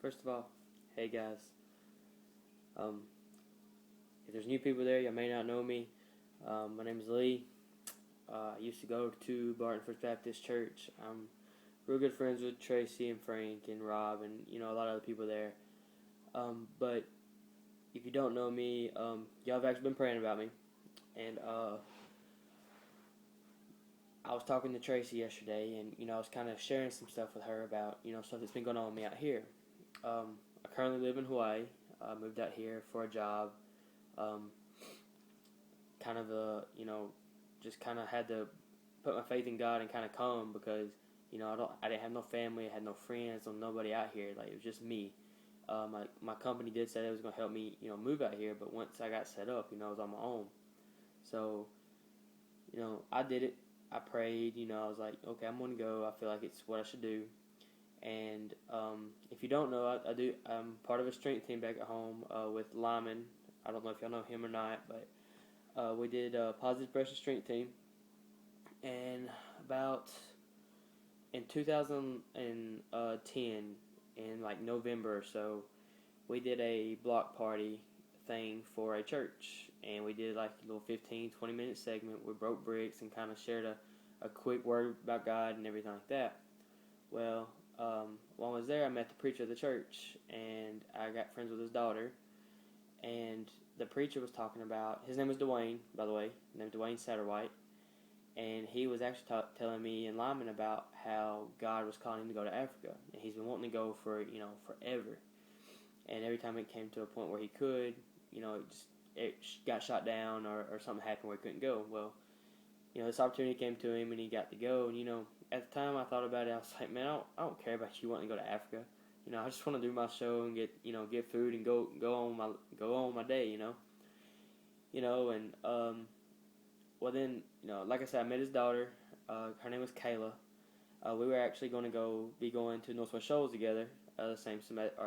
First of all, hey guys. Um, if there's new people there, you may not know me. My name is Lee. I used to go to Barton First Baptist Church. I'm real good friends with Tracy and Frank and Rob and a lot of other people there. But if you don't know me, y'all have actually been praying about me, and I was talking to Tracy yesterday, and I was kind of sharing some stuff with her about stuff that's been going on with me out here. I currently live in Hawaii. I moved out here for a job. Um, kind of just kind of had to put my faith in God and kind of come because I didn't have no family, I had no friends, no nobody out here. Like it was just me. My company did say they was gonna help me move out here, but once I got set up, I was on my own. So I did it. I prayed. I was like, okay, I'm gonna go. I feel like it's what I should do. And if you don't know, I'm part of a strength team back at home with Lyman. I don't know if y'all know him or not, but we did a positive pressure strength team. And about in 2010, in like November or so, we did a block party thing for a church. And we did like a little 15-20 minute segment. We broke bricks and kind of shared a quick word about God and everything like that. Well, while I was there, I met the preacher of the church, and I got friends with his daughter. And the preacher was talking about, his name was Dwayne, by the way, his name is Dwayne Satterwhite, and he was actually telling me and Lyman about how God was calling him to go to Africa, and he's been wanting to go for forever. And every time it came to a point where he could, it got shot down or something happened where he couldn't go. Well, this opportunity came to him and he got to go. And at the time I thought about it, I was like, man, I don't care about you wanting to go to Africa. I just want to do my show and get food and go on my day. And well then, like I said, I met his daughter. Her name was Kayla. We were actually going to be going to Northwest Shoals together the same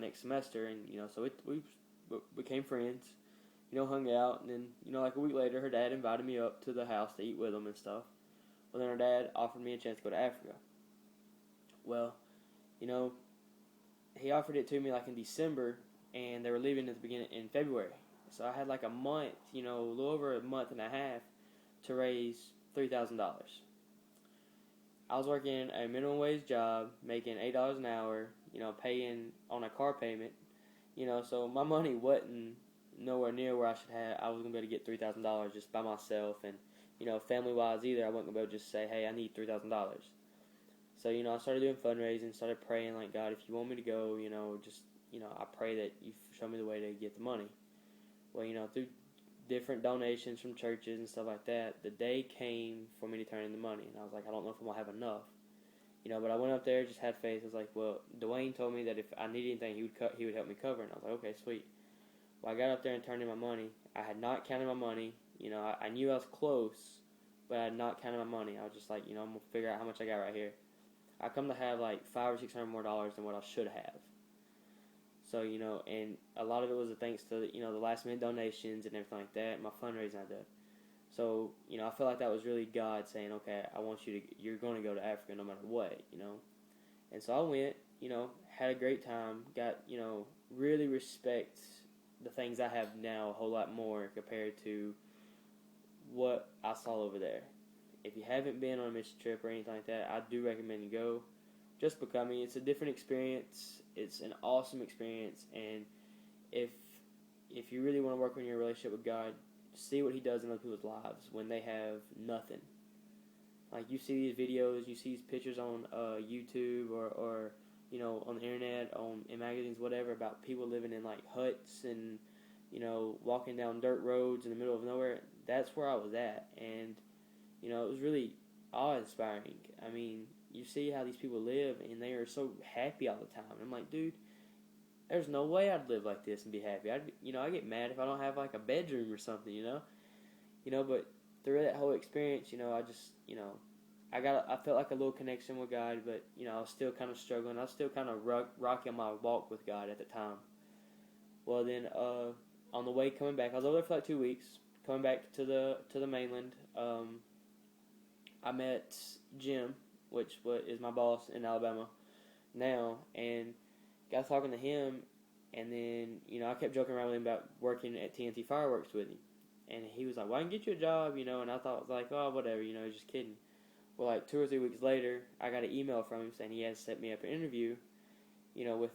next semester, and so we became friends. Hung out, and then like a week later, her dad invited me up to the house to eat with him and stuff. Well, then her dad offered me a chance to go to Africa. Well, he offered it to me like in December, and they were leaving at the beginning in February. So I had like a month, a little over a month and a half to raise $3,000. I was working a minimum wage job, making $8 an hour, paying on a car payment, so my money wasn't nowhere near where I should have. I was gonna be able to get $3,000 just by myself, and family wise either. I wasn't gonna be able to just say, hey, I need $3,000. So I started doing fundraising, started praying like, God, if you want me to go, just I pray that you show me the way to get the money. Well, through different donations from churches and stuff like that, the day came for me to turn in the money, and I was like, I don't know if I'm gonna have enough. But I went up there, just had faith. I was like, well, Dwayne told me that if I needed anything, he would help me cover it. And I was like, okay, sweet. Well, I got up there and turned in my money. I had not counted my money. I knew I was close, but I had not counted my money. I was just like, I'm going to figure out how much I got right here. I come to have like $500 or $600 more than what I should have. So, and a lot of it was thanks to, the last minute donations and everything like that, my fundraising I did. So, I felt like that was really God saying, okay, you're going to go to Africa no matter what, And so I went, had a great time, got, really respect the things I have now a whole lot more compared to what I saw over there. If you haven't been on a mission trip or anything like that, I do recommend you go. Just because, it's a different experience. It's an awesome experience, and if you really want to work on your relationship with God, see what He does in other people's lives when they have nothing. Like you see these videos, you see these pictures on YouTube or on the internet, in magazines, whatever, about people living in like huts and walking down dirt roads in the middle of nowhere. That's where I was at, and it was really awe-inspiring. You see how these people live, and they are so happy all the time. I'm like, dude, there's no way I'd live like this and be happy. I get mad if I don't have like a bedroom or something, But through that whole experience, I just, I felt like a little connection with God, but I was still kind of struggling. I was still kind of rocky on my walk with God at the time. Well, then on the way coming back, I was over there for like 2 weeks. Coming back to the mainland, I met Jim, which is my boss in Alabama now, and got talking to him, and then, I kept joking around with him about working at TNT Fireworks with him. And he was like, well, I can get you a job, and I thought, like, oh, whatever, he's just kidding. Well, like 2 or 3 weeks later, I got an email from him saying he had set me up an interview, with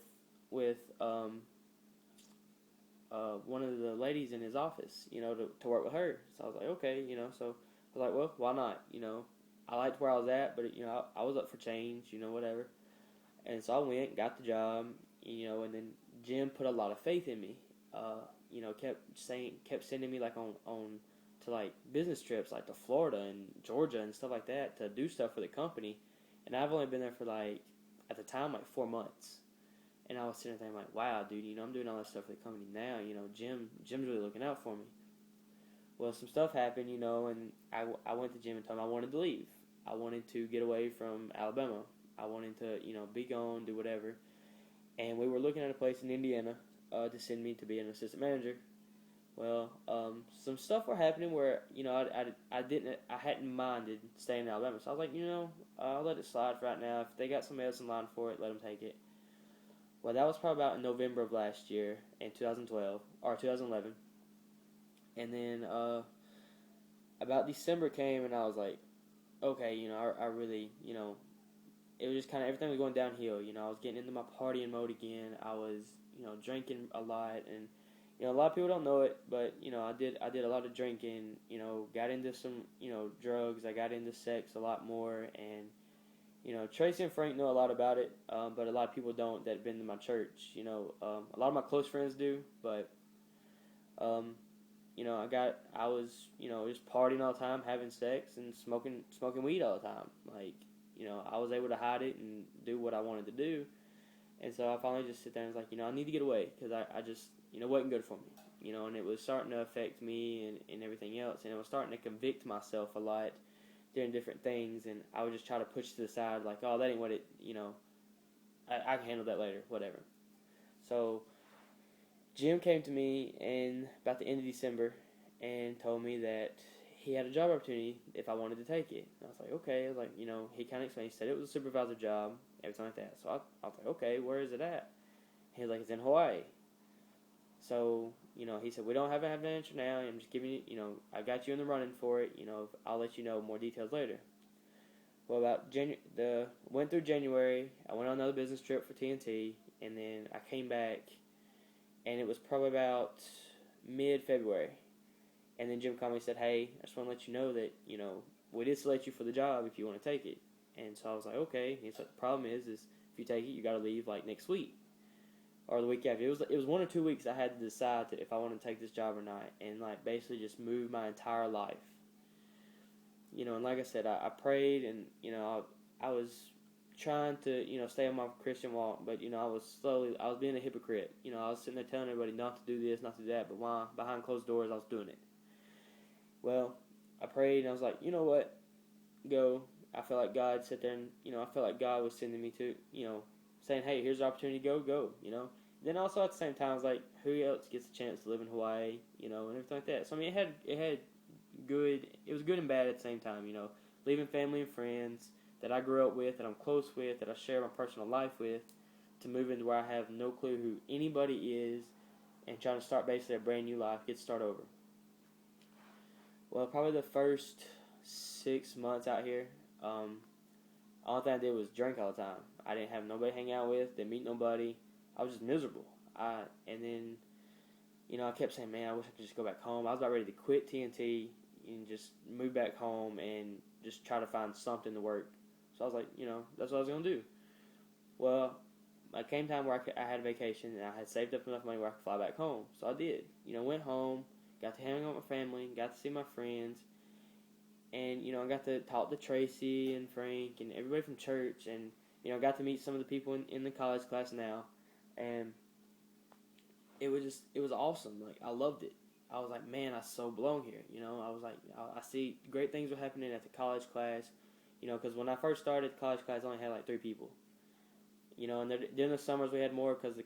one of the ladies in his office, to work with her. So I was like, okay, so I was like, well, why not? I liked where I was at, but, I was up for change, whatever. And so I went, got the job, and then Jim put a lot of faith in me. Kept sending me like on to like business trips like to Florida and Georgia and stuff like that to do stuff for the company. And I've only been there for like, at the time, like 4 months. And I was sitting there like, wow, dude, I'm doing all this stuff for the company now. Jim's really looking out for me. Well, some stuff happened, and I went to Jim and told him I wanted to leave. I wanted to get away from Alabama. I wanted to, be gone, do whatever. And we were looking at a place in Indiana to send me to be an assistant manager. Well, some stuff were happening where, I hadn't minded staying in Alabama. So I was like, I'll let it slide for right now. If they got somebody else in line for it, let them take it. Well, that was probably about in November of last year, in 2012, or 2011. And then, about December came, and I was like, okay, I really, it was just kind of, everything was going downhill. I was getting into my partying mode again. I was, drinking a lot, and, a lot of people don't know it, but, I did a lot of drinking, got into some, drugs. I got into sex a lot more, and, Tracy and Frank know a lot about it, but a lot of people don't that have been to my church. A lot of my close friends do, but, I was, just partying all the time, having sex, and smoking weed all the time. Like, I was able to hide it and do what I wanted to do. And so I finally just sit there and was like, I need to get away because I just, wasn't good for me. And it was starting to affect me and everything else. And it was starting to convict myself a lot doing different things, and I would just try to push to the side, like, oh, that ain't what it, I can handle that later, whatever. So Jim came to me in about the end of December and told me that he had a job opportunity if I wanted to take it. And I was like, okay. I was like, he kind of explained, he said it was a supervisor job, everything like that. So I was like, okay, where is it at? He was like, it's in Hawaii. So, he said, we don't have an answer now. I'm just giving you, I got you in the running for it. I'll let you know more details later. Well, went through January. I went on another business trip for TNT, and then I came back, and it was probably about mid-February. And then Jim called me and said, hey, I just want to let you know that, we did select you for the job if you want to take it. And so I was like, okay. He said, the problem is if you take it, you got to leave, like, next week. Or the week after. It was 1 or 2 weeks I had to decide if I wanted to take this job or not. And, like, basically just move my entire life. And like I said, I prayed and, I was trying to, stay on my Christian walk. But, I was being a hypocrite. I was sitting there telling everybody not to do this, not to do that. But while behind closed doors, I was doing it. Well, I prayed and I was like, you know what? Go. I felt like God sat there and, I felt like God was sending me to, saying, hey, here's the opportunity, go. Then also at the same time, I was like, who else gets a chance to live in Hawaii, and everything like that. So I mean, it was good and bad at the same time, leaving family and friends that I grew up with, that I'm close with, that I share my personal life with, to move into where I have no clue who anybody is, and trying to start basically a brand new life, get to start over. Well, probably the first 6 months out here, all thing I did was drink all the time. I didn't have nobody to hang out with, didn't meet nobody. I was just miserable. And then, I kept saying, man, I wish I could just go back home. I was about ready to quit TNT and just move back home and just try to find something to work. So I was like, that's what I was going to do. Well, it came time where I had a vacation and I had saved up enough money where I could fly back home. So I did. Went home, got to hang out with my family, got to see my friends. And, I got to talk to Tracy and Frank and everybody from church. And, got to meet some of the people in the college class now. And it was awesome. Like, I loved it. I was like, man, I'm so blown here. I was like, I see great things were happening at the college class. Because when I first started, college class only had like 3 people. And during the summers we had more because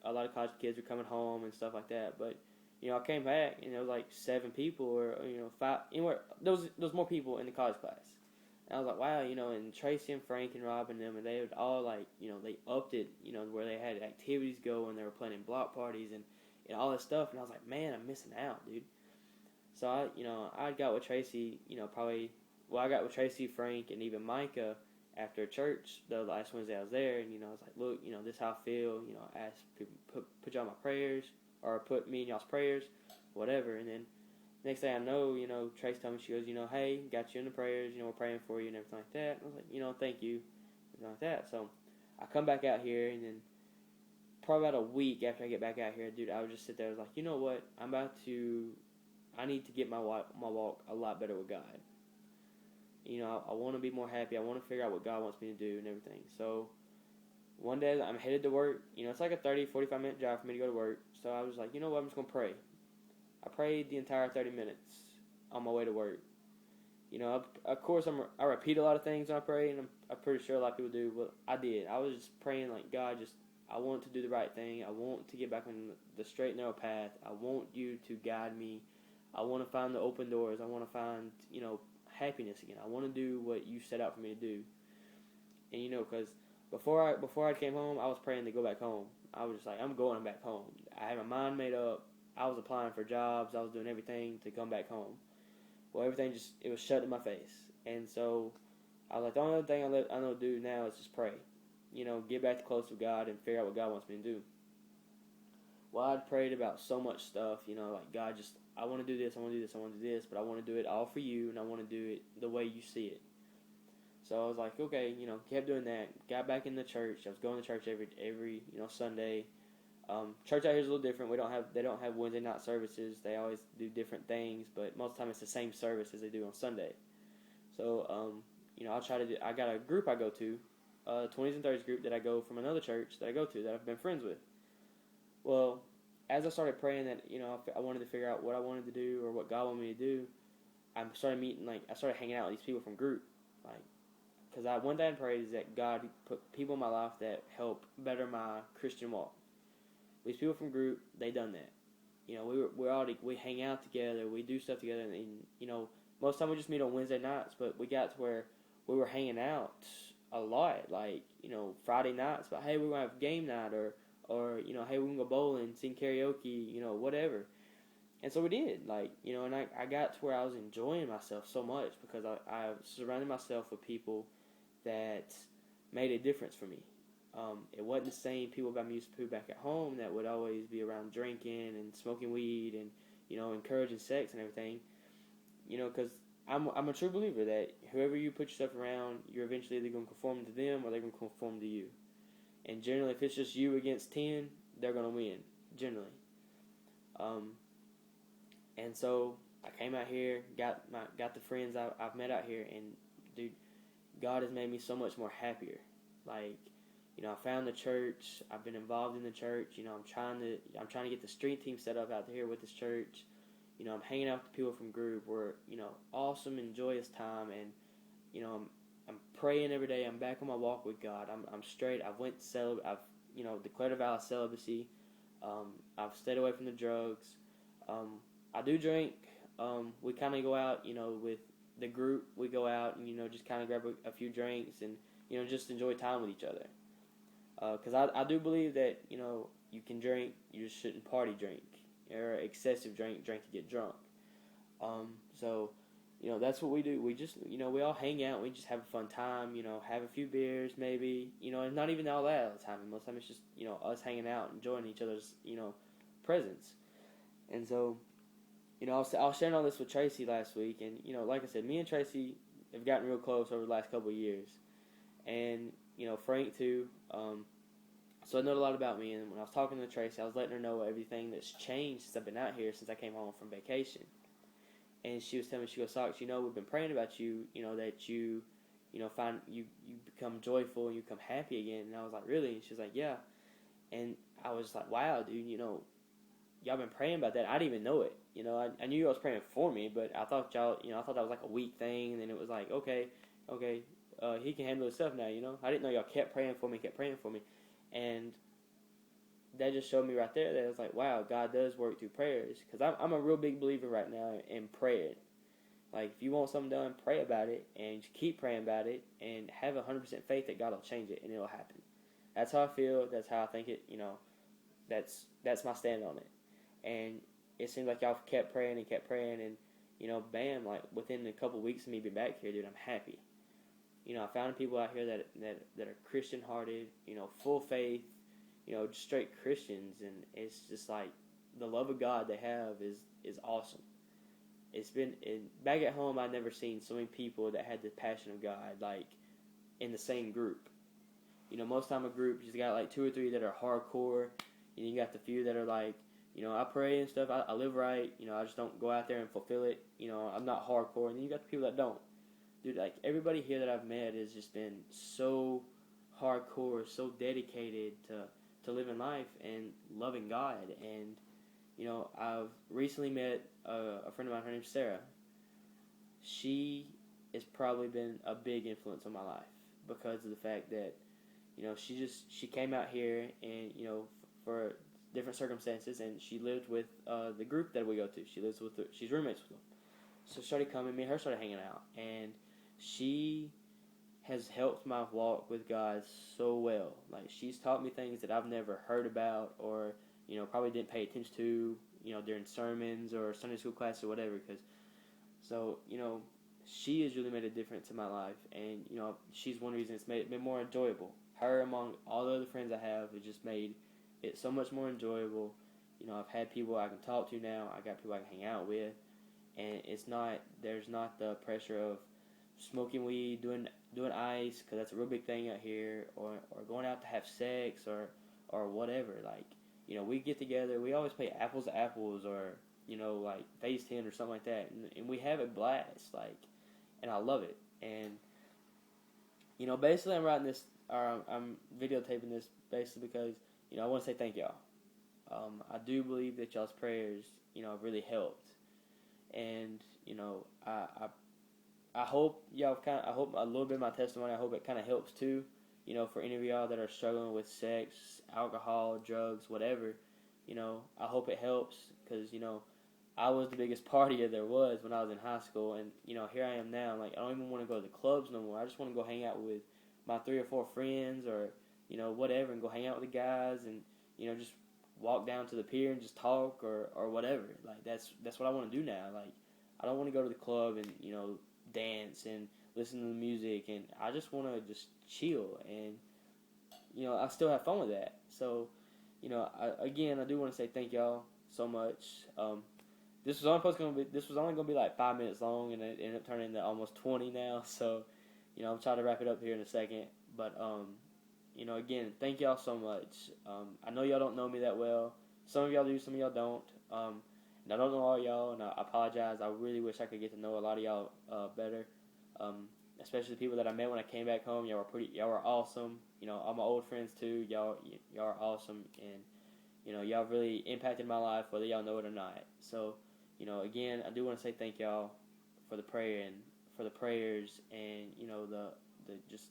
a lot of college kids were coming home and stuff like that. But, I came back and there was like 7 people or, 5. Anywhere, there was more people in the college class. And I was like, wow, and Tracy and Frank and Rob and them, and they would all like, they upped it, where they had activities going, they were planning block parties and all this stuff. And I was like, man, I'm missing out, dude. So I got with Tracy, I got with Tracy, Frank, and even Micah after church the last Wednesday I was there, and I was like, look, this is how I feel. I asked people put y'all in my prayers, or put me in y'all's prayers, whatever. And then next thing I know, Tracy told me, she goes, hey, got you in the prayers, we're praying for you and everything like that. And I was like, thank you, everything like that. So I come back out here, and then probably about a week after I get back out here, dude, I would just sit there. I was like, you know what? I need to get my walk a lot better with God. I want to be more happy. I want to figure out what God wants me to do and everything. So one day I'm headed to work. It's like a 30, 45-minute drive for me to go to work. So I was like, you know what? I'm just going to pray. I prayed the entire 30 minutes on my way to work. Of course, I repeat a lot of things when I pray, and I'm pretty sure a lot of people do. But I did. I was just praying like, God, I want to do the right thing. I want to get back on the straight and narrow path. I want you to guide me. I want to find the open doors. I want to find, happiness again. I want to do what you set out for me to do. And because before I came home, I was praying to go back home. I was just like, I'm going back home. I had my mind made up. I was applying for jobs. I was doing everything to come back home. Well, everything it was shut in my face. And so I was like, the only other thing I know to do now is just pray. Get back close with God and figure out what God wants me to do. Well, I'd prayed about so much stuff, like, God, I want to do this, I want to do this, I want to do this, but I want to do it all for you, and I want to do it the way you see it. So I was like, okay, kept doing that. Got back in the church. I was going to church every Sunday. Church out here is a little different. They don't have Wednesday night services. They always do different things, but most of the time it's the same service as they do on Sunday. So I got a group I go to, 20s and 30s group that I go from another church that I go to that I've been friends with. Well, as I started praying that, I wanted to figure out what I wanted to do or what God wanted me to do, I started hanging out with these people from group. Because one thing I prayed is that God put people in my life that help better my Christian walk. These people from group, they done that. We hang out together, we do stuff together, and most of the time we just meet on Wednesday nights, but we got to where we were hanging out a lot, Friday nights, but hey, we're going to have game night, or hey, we can go bowling, sing karaoke, whatever. And so we did, and I got to where I was enjoying myself so much because I surrounded myself with people that made a difference for me. It wasn't the same people I'm used to back at home that would always be around drinking and smoking weed and, encouraging sex and everything. Because I'm a true believer that whoever you put yourself around, you're eventually either going to conform to them or they're going to conform to you. And generally, if it's just you against 10, they're going to win, generally. And so I came out here, got the friends I've met out here, and dude, God has made me so much more happier. I found the church. I've been involved in the church. I'm trying to get the street team set up out here with this church. I'm hanging out with the people from group. We're awesome and joyous time, and I'm praying every day. I'm back on my walk with God. I'm straight. I've declared a vow of celibacy. I've stayed away from the drugs. I do drink. We kind of go out, with the group. We go out and just kind of grab a few drinks and just enjoy time with each other. Because I do believe that you can drink, you just shouldn't party drink or excessive drink to get drunk. So that's what we do. We just we all hang out. We just have a fun time. Have a few beers maybe. And not even all that all the time. Most of the time it's just us hanging out, enjoying each other's presence. And so I was sharing all this with Tracy last week, and like I said, me and Tracy have gotten real close over the last couple of years, and Frank too. So I know a lot about me, and when I was talking to Tracy, I was letting her know everything that's changed since I've been out here, since I came home from vacation. And she was telling me, she goes, Socks, we've been praying about you, that you find you become joyful and you become happy again. And I was like, really? And she was like, yeah. And I was like, wow, dude, y'all been praying about that. I didn't even know it. I knew y'all was praying for me, but I thought y'all, I thought that was like a week thing, and then it was like, okay, he can handle himself now, I didn't know y'all kept praying for me, and that just showed me right there that it was like, wow, God does work through prayers, because I'm a real big believer right now in praying. Like, if you want something done, pray about it and keep praying about it and have 100% faith that God will change it and it'll happen. That's how I feel. That's how I think it. That's my stand on it. And it seems like y'all kept praying and kept praying, and bam, like within a couple weeks of me being back here, dude, I'm happy. I found people out here that are Christian hearted, full faith, just straight Christians, and it's just like the love of God they have is awesome. It's been back at home. I've never seen so many people that had the passion of God like in the same group. Most time a group you just got like two or three that are hardcore, and you got the few that are like, I pray and stuff. I live right. I just don't go out there and fulfill it. I'm not hardcore, and then you got the people that don't. Dude, like everybody here that I've met has just been so hardcore, so dedicated to living life and loving God. And I've recently met a friend of mine. Her name's Sarah. She has probably been a big influence on my life because of the fact that she came out here and for different circumstances, and she lived with the group that we go to. She's roommates with them. So she started coming. Me and her started hanging out, and she has helped my walk with God so well. Like, she's taught me things that I've never heard about or probably didn't pay attention to during sermons or Sunday school class or whatever. She has really made a difference in my life, and she's one reason it's made it been more enjoyable. Her among all the other friends I have, it just made it so much more enjoyable. I've had people I can talk to now. I got people I can hang out with, and there's not the pressure of smoking weed, doing ice, because that's a real big thing out here, or going out to have sex or whatever. Like, we get together. We always play apples to apples or like phase 10 or something like that, and we have a blast. Like, and I love it. And basically, I'm writing this, or I'm videotaping this basically because I want to say thank y'all. I do believe that y'all's prayers have really helped, and I hope y'all I hope a little bit of my testimony, I hope it kind of helps too, for any of y'all that are struggling with sex, alcohol, drugs, whatever. I hope it helps because, I was the biggest partier there was when I was in high school, and, here I am now. Like, I don't even want to go to the clubs no more. I just want to go hang out with my 3 or 4 friends or, whatever, and go hang out with the guys and, just walk down to the pier and just talk or whatever. Like, that's what I want to do now. Like, I don't want to go to the club and, dance and listen to the music, and I just want to just chill, and I still have fun with that. So I do want to say thank y'all so much. This was only gonna be like 5 minutes long, and it ended up turning into almost 20 now. So I'm trying to wrap it up here in a second, but again, thank y'all so much. I know y'all don't know me that well. Some of y'all do, some of y'all don't. And I don't know all y'all, and I apologize. I really wish I could get to know a lot of y'all better, especially the people that I met when I came back home. Y'all were awesome. All my old friends too. Y'all are awesome, and y'all really impacted my life, whether y'all know it or not. So, again, I do want to say thank y'all for the prayer and for the prayers, and the just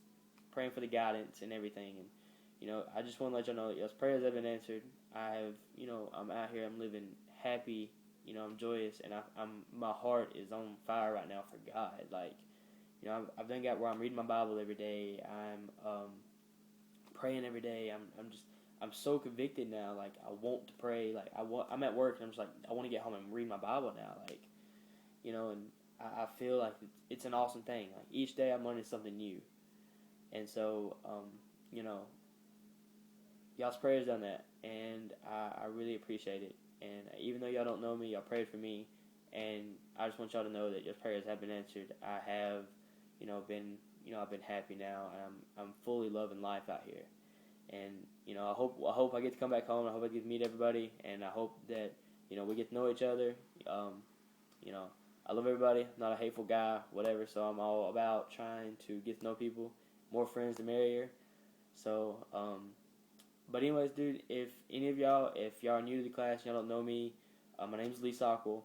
praying for the guidance and everything. And I just want to let y'all know that y'all's prayers have been answered. I have, I'm out here. I'm living happy. I'm joyous, and my heart is on fire right now for God. Like, I've done got where I'm reading my Bible every day. I'm praying every day. I'm so convicted now. Like, I want to pray. Like, I'm at work, and I'm just like, I want to get home and read my Bible now. Like, and I feel like it's an awesome thing. Like, each day I'm learning something new, and so y'all's prayers done that, and I really appreciate it. And even though y'all don't know me, y'all prayed for me, and I just want y'all to know that your prayers have been answered. I have, I've been happy now, and I'm fully loving life out here. And I hope I get to come back home. I hope I get to meet everybody, and I hope that we get to know each other. I love everybody. I'm not a hateful guy, whatever. So I'm all about trying to get to know people. More friends, the merrier. So but anyways, dude, if any of y'all, if y'all are new to the class, y'all don't know me, my name's Lee Sockle.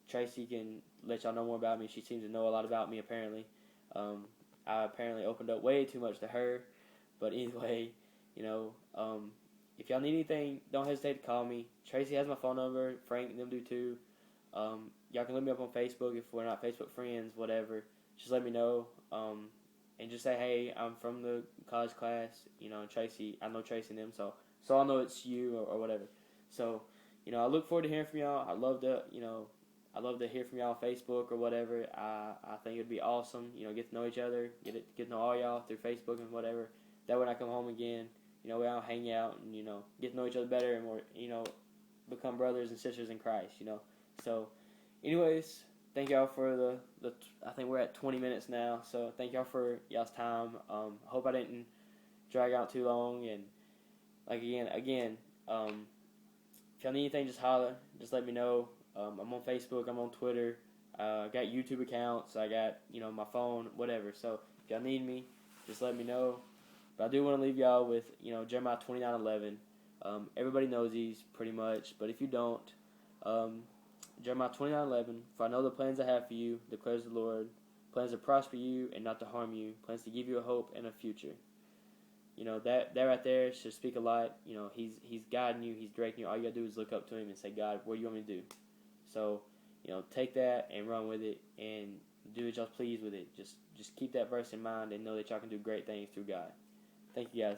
Tracy can let y'all know more about me. She seems to know a lot about me, apparently. I apparently opened up way too much to her. But anyway, if y'all need anything, don't hesitate to call me. Tracy has my phone number. Frank and them do too. Y'all can look me up on Facebook if we're not Facebook friends, whatever. Just let me know. And just say, hey, I'm from the college class. Tracy, I know Tracy and them, so I'll know it's you or whatever. So, I look forward to hearing from y'all. I love to hear from y'all on Facebook or whatever. I think it'd be awesome. Get to know each other, get to know all y'all through Facebook and whatever. That when I come home again, we all hang out and get to know each other better and more. Become brothers and sisters in Christ. So, anyways, thank y'all for the. I think we're at 20 minutes now. So thank y'all for y'all's time. Hope I didn't drag out too long. And like again. If y'all need anything, just holler. Just let me know. I'm on Facebook. I'm on Twitter. I got YouTube accounts. I got my phone, whatever. So if y'all need me, just let me know. But I do want to leave y'all with Jeremiah 29:11. Everybody knows these pretty much, but if you don't, Jeremiah 29:11. For I know the plans I have for you, declares the Lord, plans to prosper you and not to harm you, plans to give you a hope and a future. That right there should speak a lot. He's guiding you, he's directing you. All you gotta do is look up to him and say, God, what do you want me to do? So, take that and run with it and do what y'all please with it. Just keep that verse in mind and know that y'all can do great things through God. Thank you guys.